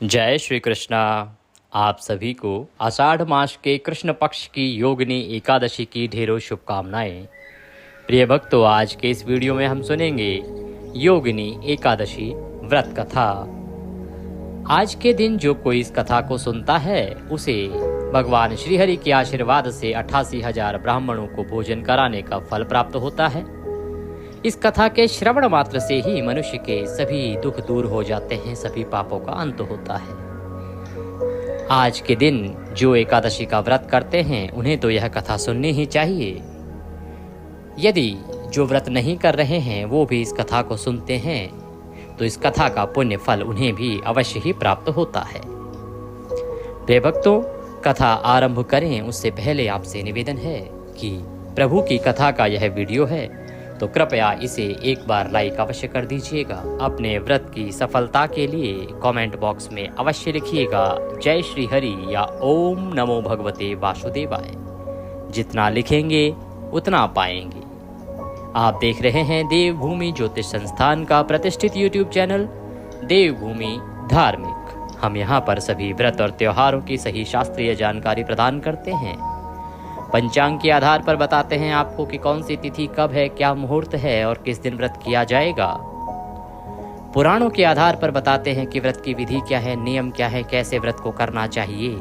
जय श्री कृष्णा। आप सभी को आषाढ़ मास के कृष्ण पक्ष की योगिनी एकादशी की ढेरों शुभकामनाएं। प्रिय भक्तों, आज के इस वीडियो में हम सुनेंगे योगिनी एकादशी व्रत कथा। आज के दिन जो कोई इस कथा को सुनता है उसे भगवान श्रीहरि के आशीर्वाद से 88,000 ब्राह्मणों को भोजन कराने का फल प्राप्त होता है। इस कथा के श्रवण मात्र से ही मनुष्य के सभी दुख दूर हो जाते हैं, सभी पापों का अंत होता है। आज के दिन जो एकादशी का व्रत करते हैं उन्हें तो यह कथा सुननी ही चाहिए। यदि जो व्रत नहीं कर रहे हैं वो भी इस कथा को सुनते हैं तो इस कथा का पुण्य फल उन्हें भी अवश्य ही प्राप्त होता है। प्रिय भक्तों, कथा आरंभ करें उससे पहले आपसे निवेदन है कि प्रभु की कथा का यह वीडियो है तो कृपया इसे एक बार लाइक अवश्य कर दीजिएगा। अपने व्रत की सफलता के लिए कमेंट बॉक्स में अवश्य लिखिएगा जय श्री हरि या ओम नमो भगवते वासुदेवाय। जितना लिखेंगे उतना पाएंगे। आप देख रहे हैं देवभूमि ज्योतिष संस्थान का प्रतिष्ठित यूट्यूब चैनल देवभूमि धार्मिक। हम यहाँ पर सभी व्रत और त्योहारों की सही शास्त्रीय जानकारी प्रदान करते हैं। पंचांग के आधार पर बताते हैं आपको कि कौन सी तिथि कब है, क्या मुहूर्त है और किस दिन व्रत किया जाएगा। पुराणों के आधार पर बताते हैं कि व्रत की विधि क्या है, नियम क्या है, कैसे व्रत को करना चाहिए।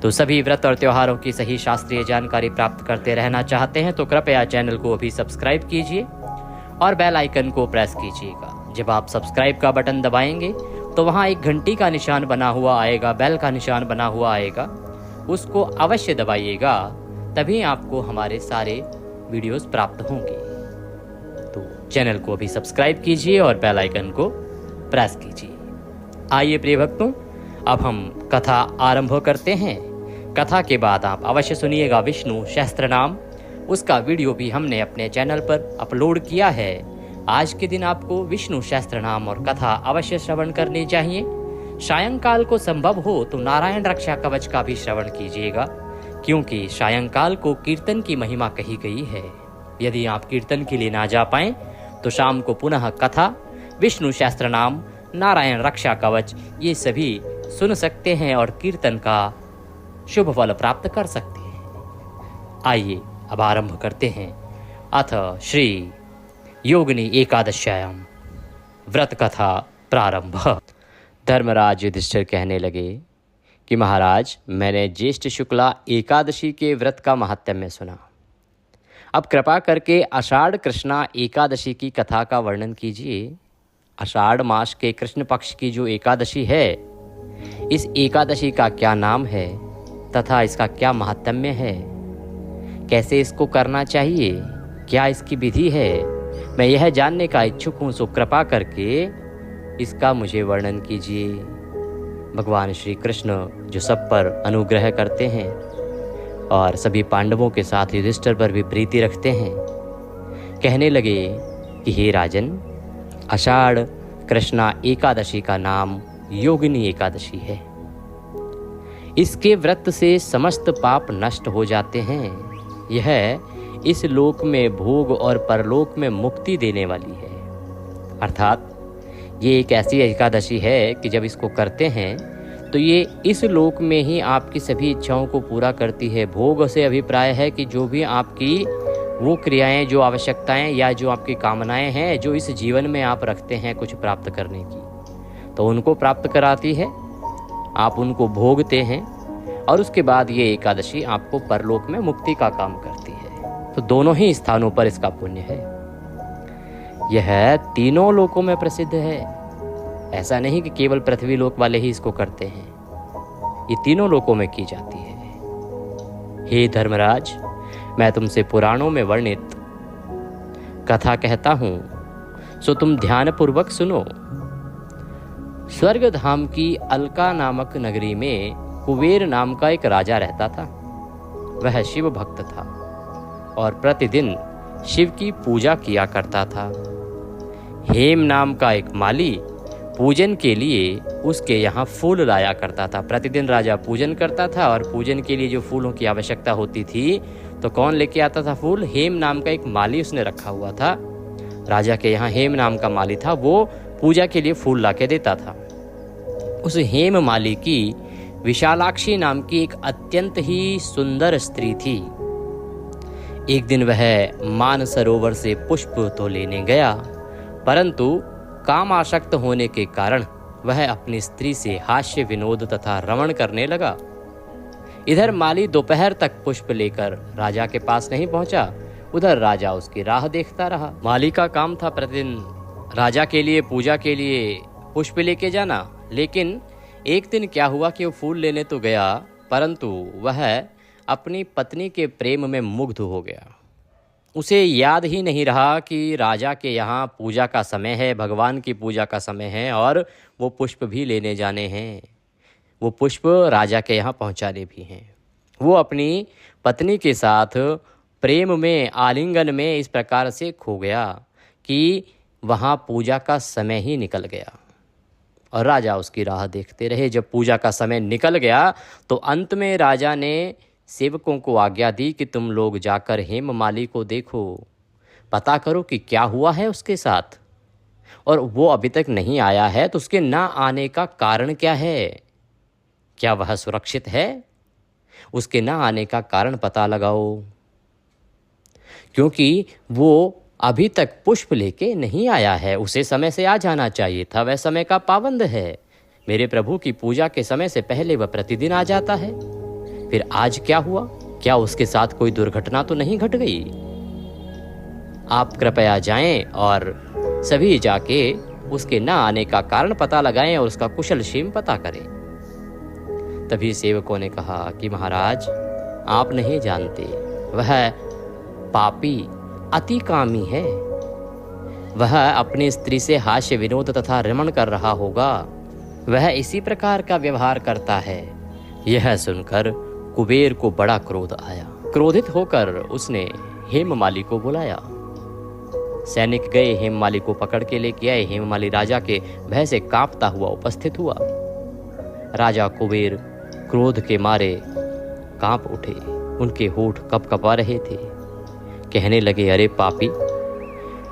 तो सभी व्रत और त्योहारों की सही शास्त्रीय जानकारी प्राप्त करते रहना चाहते हैं तो कृपया चैनल को अभी सब्सक्राइब कीजिए और बेल आइकन को प्रेस कीजिएगा। जब आप सब्सक्राइब का बटन दबाएंगे तो वहाँ एक घंटी का निशान बना हुआ आएगा, बेल का निशान बना हुआ आएगा, उसको अवश्य दबाइएगा, तभी आपको हमारे सारे वीडियोस प्राप्त होंगे। तो चैनल को भी सब्सक्राइब कीजिए और बेल आइकन को प्रेस कीजिए। आइए प्रिय भक्तों, अब हम कथा आरंभ करते हैं। कथा के बाद आप अवश्य सुनिएगा विष्णु सहस्त्र नाम। उसका वीडियो भी हमने अपने चैनल पर अपलोड किया है। आज के दिन आपको विष्णु सहस्त्र नाम और कथा अवश्य श्रवण करनी चाहिए। सायंकाल को संभव हो तो नारायण रक्षा कवच का भी श्रवण कीजिएगा, क्योंकि सायंकाल को कीर्तन की महिमा कही गई है। यदि आप कीर्तन के लिए ना जा पाएं तो शाम को पुनः कथा, विष्णु सहस्त्र नाम, नारायण रक्षा कवच ये सभी सुन सकते हैं और कीर्तन का शुभ फल प्राप्त कर सकते हैं। आइए अब आरंभ करते हैं। अथ श्री योगिनी एकादश्याम व्रत कथा प्रारंभ। धर्मराज युधिष्ठिर कहने लगे कि महाराज, मैंने ज्येष्ठ शुक्ला एकादशी के व्रत का महात्म्य सुना। अब कृपा करके आषाढ़ कृष्णा एकादशी की कथा का वर्णन कीजिए। आषाढ़ मास के कृष्ण पक्ष की जो एकादशी है, इस एकादशी का क्या नाम है तथा इसका क्या महात्म्य है, कैसे इसको करना चाहिए, क्या इसकी विधि है, मैं यह जानने का इच्छुक हूँ। सो कृपा करके इसका मुझे वर्णन कीजिए। भगवान श्री कृष्ण जो सब पर अनुग्रह करते हैं और सभी पांडवों के साथ युधिष्ठिर पर भी प्रीति रखते हैं, कहने लगे कि हे राजन, आषाढ़ कृष्णा एकादशी का नाम योगिनी एकादशी है। इसके व्रत से समस्त पाप नष्ट हो जाते हैं। यह इस लोक में भोग और परलोक में मुक्ति देने वाली है। अर्थात ये एक ऐसी एकादशी है कि जब इसको करते हैं तो ये इस लोक में ही आपकी सभी इच्छाओं को पूरा करती है। भोग से अभिप्राय है कि जो भी आपकी वो क्रियाएं, जो आवश्यकताएं या जो आपकी कामनाएं हैं जो इस जीवन में आप रखते हैं कुछ प्राप्त करने की, तो उनको प्राप्त कराती है। आप उनको भोगते हैं और उसके बाद ये एकादशी आपको परलोक में मुक्ति का काम करती है। तो दोनों ही स्थानों पर इसका पुण्य है। यह तीनों लोकों में प्रसिद्ध है। ऐसा नहीं कि केवल पृथ्वी लोक वाले ही इसको करते हैं, ये तीनों लोकों में की जाती है। हे धर्मराज, मैं तुमसे पुराणों में वर्णित कथा कहता हूं, सो तुम ध्यानपूर्वक सुनो। स्वर्ग धाम की अलका नामक नगरी में कुबेर नाम का एक राजा रहता था। वह शिव भक्त था और प्रतिदिन शिव की पूजा किया करता था। हेम नाम का एक माली पूजन के लिए उसके यहाँ फूल लाया करता था। प्रतिदिन राजा पूजन करता था और पूजन के लिए जो फूलों की आवश्यकता होती थी तो कौन लेके आता था फूल? हेम नाम का एक माली उसने रखा हुआ था। राजा के यहाँ हेम नाम का माली था, वो पूजा के लिए फूल लाके देता था। उस हेममाली की विशालाक्षी नाम की एक अत्यंत ही सुंदर स्त्री थी। एक दिन वह मानसरोवर से पुष्प तो लेने गया, परंतु कामासक्त होने के कारण वह अपनी स्त्री से हास्य विनोद तथा रमण करने लगा। इधर माली दोपहर तक पुष्प लेकर राजा के पास नहीं पहुंचा, उधर राजा उसकी राह देखता रहा। माली का काम था प्रतिदिन राजा के लिए पूजा के लिए पुष्प लेके जाना, लेकिन एक दिन क्या हुआ कि वो फूल लेने तो गया, परंतु वह अपनी पत्नी के प्रेम में मुग्ध हो गया। उसे याद ही नहीं रहा कि राजा के यहाँ पूजा का समय है, भगवान की पूजा का समय है और वो पुष्प भी लेने जाने हैं, वो पुष्प राजा के यहाँ पहुँचाने भी हैं। वो अपनी पत्नी के साथ प्रेम में, आलिंगन में इस प्रकार से खो गया कि वहाँ पूजा का समय ही निकल गया और राजा उसकी राह देखते रहे। जब पूजा का समय निकल गया तो अंत में राजा ने सेवकों को आज्ञा दी कि तुम लोग जाकर हेममाली को देखो, पता करो कि क्या हुआ है उसके साथ, और वो अभी तक नहीं आया है तो उसके ना आने का कारण क्या है, क्या वह सुरक्षित है, उसके ना आने का कारण पता लगाओ, क्योंकि वो अभी तक पुष्प लेके नहीं आया है। उसे समय से आ जाना चाहिए था, वह समय का पाबंद है। मेरे प्रभु की पूजा के समय से पहले वह प्रतिदिन आ जाता है, फिर आज क्या हुआ, क्या उसके साथ कोई दुर्घटना तो नहीं घट गई? आप कृपया जाएं और सभी जाके उसके न आने का कारण पता लगाएं और उसका कुशल क्षेम पता करें। तभी सेवकों ने कहा कि महाराज, आप नहीं जानते, वह पापी अति कामी है, वह अपनी स्त्री से हास्य विनोद तथा रमण कर रहा होगा, वह इसी प्रकार का व्यवहार करता है। यह सुनकर कुबेर को बड़ा क्रोध आया। क्रोधित होकर उसने हेममाली को बुलाया। सैनिक गए, हेममाली को पकड़ के लेके आए। हेममाली राजा के भय से कांपता हुआ उपस्थित हुआ। राजा कुबेर क्रोध के मारे कांप उठे, उनके होठ कपकपा रहे थे। कहने लगे, अरे पापी,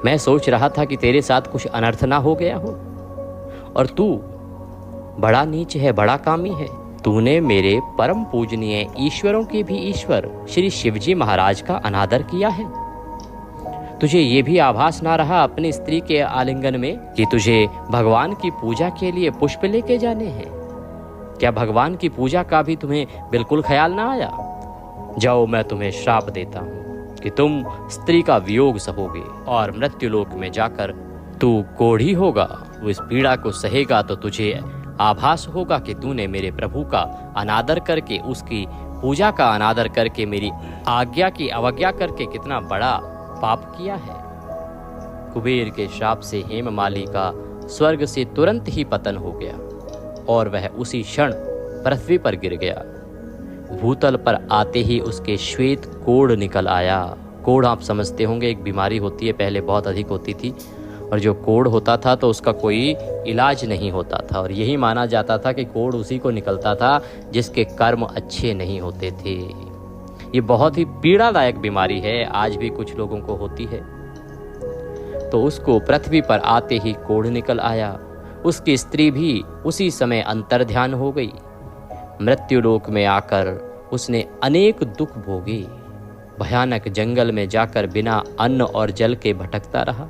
मैं सोच रहा था कि तेरे साथ कुछ अनर्थ ना हो गया हो, और तू बड़ा नीच है, बड़ा कामी है। तूने मेरे परम पूजनीय ईश्वरों के भी ईश्वर श्री शिवजी महाराज का अनादर किया है। तुझे ये भी आभास ना रहा अपनी स्त्री के आलिंगन में कि तुझे भगवान की पूजा के लिए पुष्प लेके जाने हैं? क्या भगवान की पूजा का भी तुम्हें बिल्कुल ख्याल ना आया? जाओ, मैं तुम्हें श्राप देता हूँ कि तुम स्त्री का वियोग सहोगे और मृत्युलोक में जाकर तू कोढ़ी होगा। वो इस पीड़ा को सहेगा तो तुझे आभास होगा कि तूने मेरे प्रभु का अनादर करके, उसकी पूजा का अनादर करके, मेरी आज्ञा की अवज्ञा करके कितना बड़ा पाप किया है। कुबेर के श्राप से हेममाली का स्वर्ग से तुरंत ही पतन हो गया और वह उसी क्षण पृथ्वी पर गिर गया। भूतल पर आते ही उसके श्वेत कोढ़ निकल आया। कोढ़ आप समझते होंगे, एक बीमारी होती है, पहले बहुत अधिक होती थी, और जो कोढ़ होता था तो उसका कोई इलाज नहीं होता था, और यही माना जाता था कि कोढ़ उसी को निकलता था जिसके कर्म अच्छे नहीं होते थे। ये बहुत ही पीड़ादायक बीमारी है, आज भी कुछ लोगों को होती है। तो उसको पृथ्वी पर आते ही कोढ़ निकल आया। उसकी स्त्री भी उसी समय अंतर्ध्यान हो गई। मृत्युलोक में आकर उसने अनेक दुख भोगे। भयानक जंगल में जाकर बिना अन्न और जल के भटकता रहा।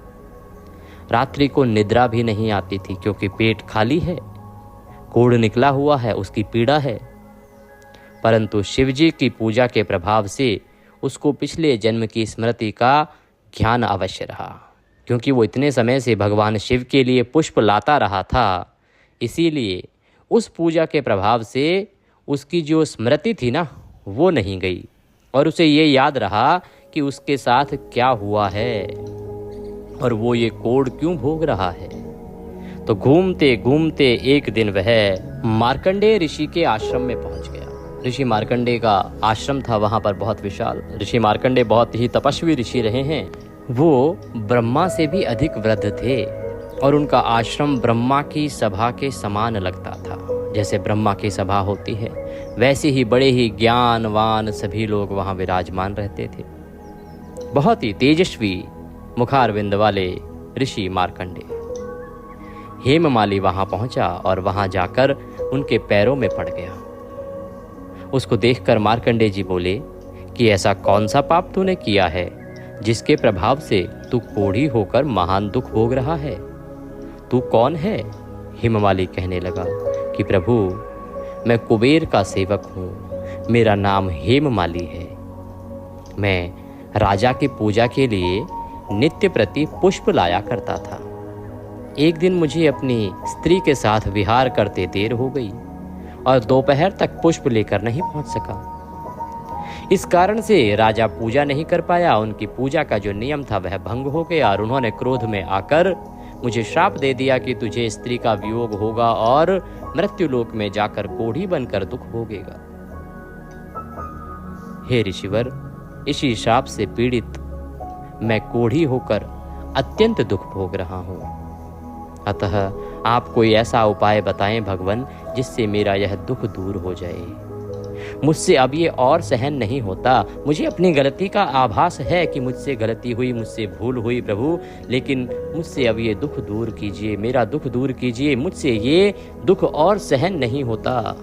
रात्रि को निद्रा भी नहीं आती थी, क्योंकि पेट खाली है, कोढ़ निकला हुआ है, उसकी पीड़ा है। परंतु शिवजी की पूजा के प्रभाव से उसको पिछले जन्म की स्मृति का ज्ञान अवश्य रहा, क्योंकि वो इतने समय से भगवान शिव के लिए पुष्प लाता रहा था। इसीलिए उस पूजा के प्रभाव से उसकी जो स्मृति थी ना, वो नहीं गई, और उसे ये याद रहा कि उसके साथ क्या हुआ है और वो ये कोढ़ क्यों भोग रहा है। तो घूमते घूमते एक दिन वह मार्कंडेय ऋषि के आश्रम में पहुंच गया। ऋषि मार्कंडेय का आश्रम था वहां पर, बहुत विशाल। ऋषि मार्कंडेय बहुत ही तपस्वी ऋषि रहे हैं। वो ब्रह्मा से भी अधिक वृद्ध थे और उनका आश्रम ब्रह्मा की सभा के समान लगता था। जैसे ब्रह्मा की सभा होती है, वैसे ही बड़े ही ज्ञानवान सभी लोग वहां विराजमान रहते थे। बहुत ही तेजस्वी मुखारविंद वाले ऋषि मार्कंडेय। हेममाली वहां पहुंचा और वहां जाकर उनके पैरों में पड़ गया। उसको देखकर मार्कंडेय जी बोले कि ऐसा कौन सा पाप तूने किया है जिसके प्रभाव से तू कोढ़ी होकर महान दुख भोग रहा है? तू कौन है? हेममाली कहने लगा कि प्रभु, मैं कुबेर का सेवक हूँ, मेरा नाम हेममाली है। मैं राजा की पूजा के लिए नित्य प्रति पुष्प लाया करता था। एक दिन मुझे अपनी स्त्री के साथ विहार करते देर हो गई और दोपहर तक पुष्प लेकर नहीं पहुंच सका। इस कारण से राजा पूजा नहीं कर पाया। उनकी पूजा का जो नियम था वह भंग हो गया और उन्होंने क्रोध में आकर मुझे श्राप दे दिया कि तुझे स्त्री का वियोग होगा और मृत्युलोक में जाकर कोढ़ी बनकर दुख भोगेगा। हे ऋषिवर, इसी श्राप से पीड़ित मैं कोढ़ी होकर अत्यंत दुख भोग रहा हूं। अतः आप कोई ऐसा उपाय बताएं भगवान, जिससे मेरा यह दुख दूर हो जाए। मुझसे अब ये और सहन नहीं होता। मुझे अपनी गलती का आभास है कि मुझसे गलती हुई, मुझसे भूल हुई प्रभु, लेकिन मुझसे अब ये दुख दूर कीजिए, मेरा दुख दूर कीजिए। मुझसे ये दुख और सहन नहीं होता।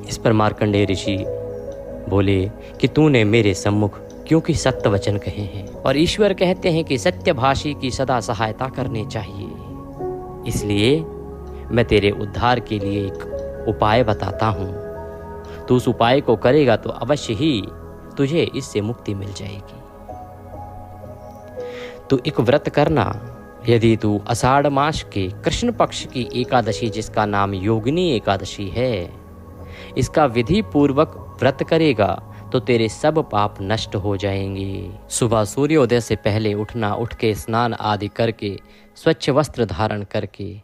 इस पर मार्कंडेय ऋषि बोले कि तूने मेरे सम्मुख क्योंकि सत्य वचन कहे हैं और ईश्वर कहते हैं कि सत्यभाषी की सदा सहायता करनी चाहिए। इसलिए मैं तेरे उद्धार के लिए एक उपाय बताता हूँ। तू उस उपाय को करेगा तो अवश्य ही तुझे इससे मुक्ति मिल जाएगी। तू एक व्रत करना। यदि तू आषाढ़ मास के कृष्ण पक्ष की एकादशी, जिसका नाम योगिनी एकादशी है, इसका विधि पूर्वक व्रत करेगा तो तेरे सब पाप नष्ट हो जाएंगे। सुबह सूर्योदय से पहले उठना, उठ के स्नान आदि करके स्वच्छ वस्त्र धारण करके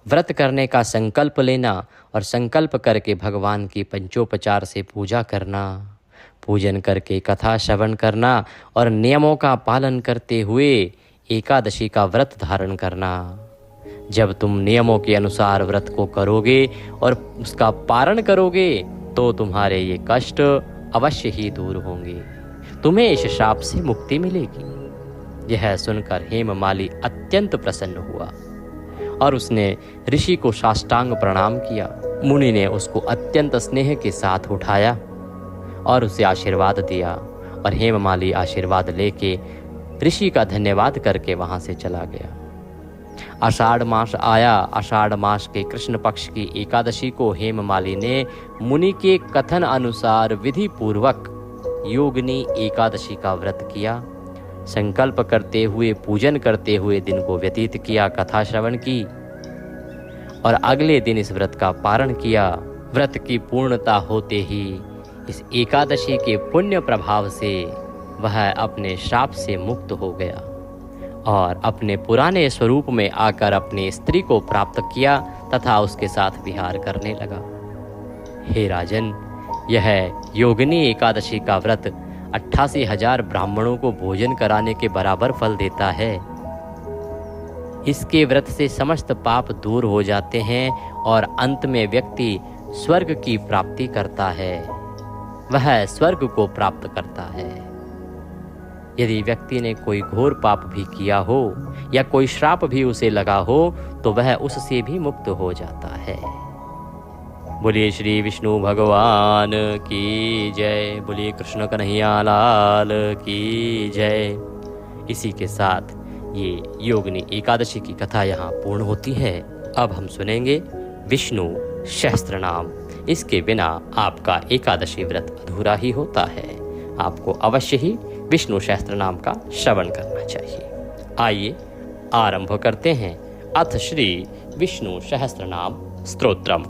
व्रत करने का संकल्प लेना और संकल्प करके भगवान की पंचोपचार से पूजा करना, पूजन करके कथा श्रवण करना और नियमों का पालन करते हुए एकादशी का व्रत धारण करना। जब तुम नियमों के अनुसार व्रत को करोगे और उसका पारण करोगे तो तुम्हारे ये कष्ट अवश्य ही दूर होंगे, तुम्हें इस शाप से मुक्ति मिलेगी। यह सुनकर हेममाली अत्यंत प्रसन्न हुआ और उसने ऋषि को साष्टांग प्रणाम किया। मुनि ने उसको अत्यंत स्नेह के साथ उठाया और उसे आशीर्वाद दिया और हेममाली आशीर्वाद लेके ऋषि का धन्यवाद करके वहां से चला गया। आषाढ़ मास आया। आषाढ़ मास के कृष्ण पक्ष की एकादशी को हेममाली ने मुनि के कथन अनुसार विधि पूर्वक योगिनी एकादशी का व्रत किया। संकल्प करते हुए, पूजन करते हुए दिन को व्यतीत किया, कथा श्रवण की और अगले दिन इस व्रत का पारण किया। व्रत की पूर्णता होते ही इस एकादशी के पुण्य प्रभाव से वह अपने श्राप से मुक्त हो गया और अपने पुराने स्वरूप में आकर अपनी स्त्री को प्राप्त किया तथा उसके साथ विहार करने लगा। हे राजन, यह योगिनी एकादशी का व्रत 88,000 ब्राह्मणों को भोजन कराने के बराबर फल देता है। इसके व्रत से समस्त पाप दूर हो जाते हैं और अंत में व्यक्ति स्वर्ग की प्राप्ति करता है, वह स्वर्ग को प्राप्त करता है। यदि व्यक्ति ने कोई घोर पाप भी किया हो या कोई श्राप भी उसे लगा हो तो वह उससे भी मुक्त हो जाता है। बोलिए श्री विष्णु भगवान की जय। बोलिए कृष्ण कन्हैया लाल की जय। इसी के साथ ये योगिनी एकादशी की कथा यहाँ पूर्ण होती है। अब हम सुनेंगे विष्णु सहस्त्र नाम। इसके बिना आपका एकादशी व्रत अधूरा ही होता है। आपको अवश्य ही विष्णु सहस्त्र नाम का श्रवण करना चाहिए। आइए आरंभ करते हैं। अथ श्री विष्णु सहस्त्र नाम स्तोत्रम।